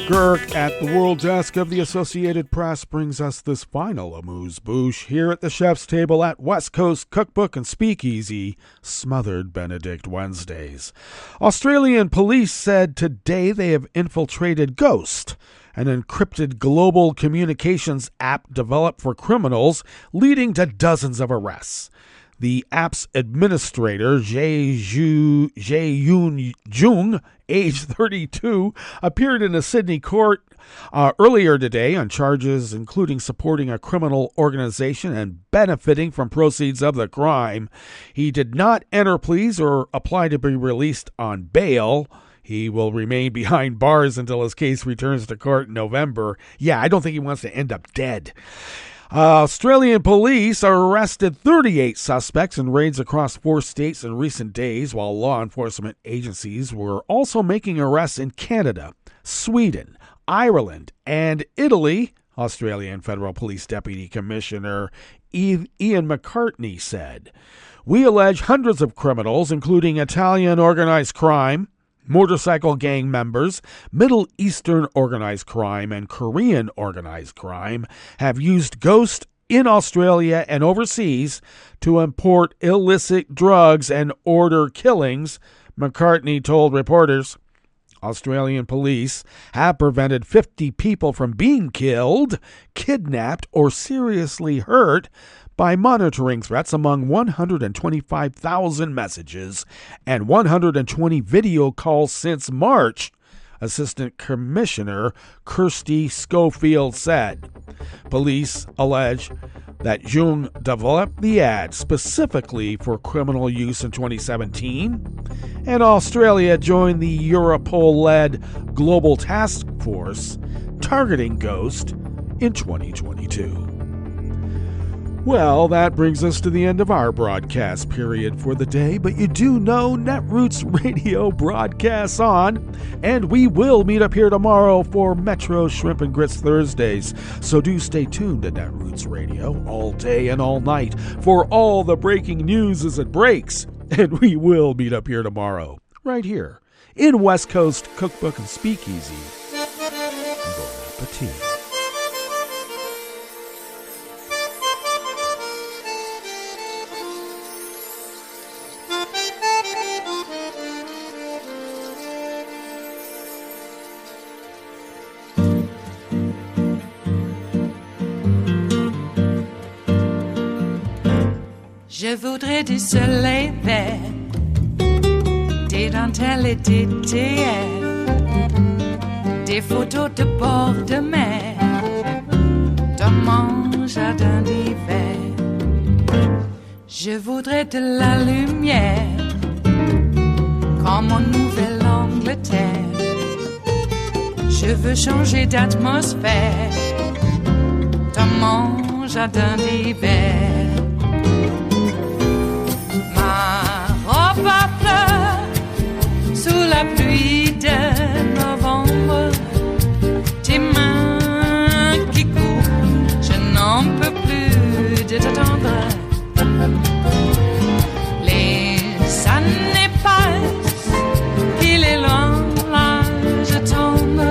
Girk at the World Desk of the Associated Press brings us this final amuse-bouche here at the Chef's Table at West Coast Cookbook and Speakeasy, Smothered Benedict Wednesdays. Australian police said today they have infiltrated Ghost, an encrypted global communications app developed for criminals, leading to dozens of arrests. The app's administrator, Jae Yoon Jung, age 32, appeared in a Sydney court earlier today on charges including supporting a criminal organization and benefiting from proceeds of the crime. He did not enter pleas or apply to be released on bail. He will remain behind bars until his case returns to court in November. Yeah, I don't think he wants to end up dead. Australian police arrested 38 suspects in raids across 4 states in recent days, while law enforcement agencies were also making arrests in Canada, Sweden, Ireland, and Italy. Australian Federal Police Deputy Commissioner Ian McCartney said, "We allege hundreds of criminals, including Italian organized crime, motorcycle gang members, Middle Eastern organized crime, and Korean organized crime, have used ghosts in Australia and overseas to import illicit drugs and order killings," McCartney told reporters. Australian police have prevented 50 people from being killed, kidnapped, or seriously hurt by monitoring threats among 125,000 messages and 120 video calls since March, Assistant Commissioner Kirsty Schofield said. Police allege that Jung developed the ad specifically for criminal use in 2017, and Australia joined the Europol-led Global Task Force targeting Ghost in 2022. Well, that brings us to the end of our broadcast period for the day, but you do know Netroots Radio broadcasts on, and we will meet up here tomorrow for Metro Shrimp and Grits Thursdays, so do stay tuned to Netroots Radio all day and all night for all the breaking news as it breaks, and we will meet up here tomorrow, right here, in West Coast Cookbook and Speakeasy. Bon appetit.
Je voudrais du soleil vert, des dentelles et des théières, des photos de bord de mer, dans mon jardin d'hiver. Je voudrais de la lumière, comme en Nouvelle-Angleterre. Je veux changer d'atmosphère, dans mon jardin d'hiver. À fleurs sous la pluie de novembre, tes mains qui courent, je n'en peux plus de t'attendre. Les années passent, il est loin l'âge tombe,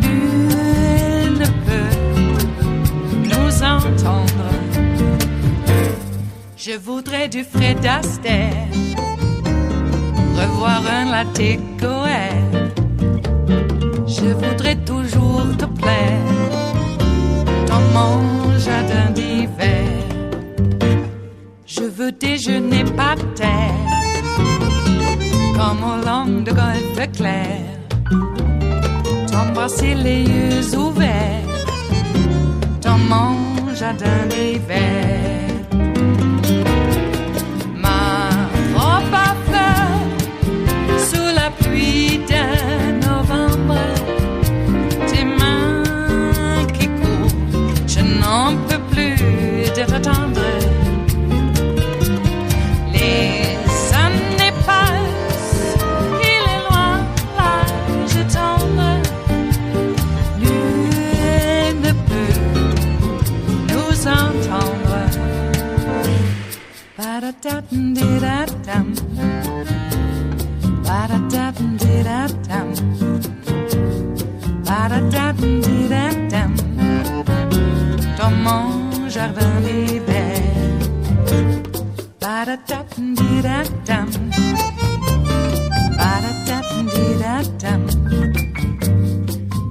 nul ne peut nous entendre. Je voudrais du Fred Astaire, revoir un latte Goer. Je voudrais toujours te plaire dans mon jardin d'hiver. Je veux déjeuner par terre, comme au long de golfe clair, t'embrasser les yeux ouverts dans mon jardin d'hiver. De novembre, tes mains qui courent, je n'en peux plus de t'attendre. Les années passent, il est loin l'âge tombe, nul ne peut nous entendre. Ba-da-da-dum-di-da-dum, ba-da-da-dum-di-da-dum, ba-da-da-dum-di-da-dum, dans mon jardin d'hiver. Ba-da-da-dum-di-da-dum, ba-da-da-dum-di-da-dum,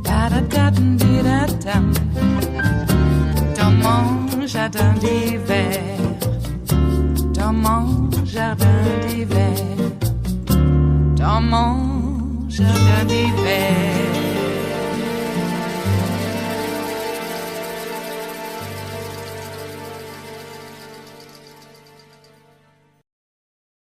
ba-da-da-dum-di-da-dum, dans mon jardin d'hiver. Dans mon jardin d'hiver, dans mon jardin d'hiver.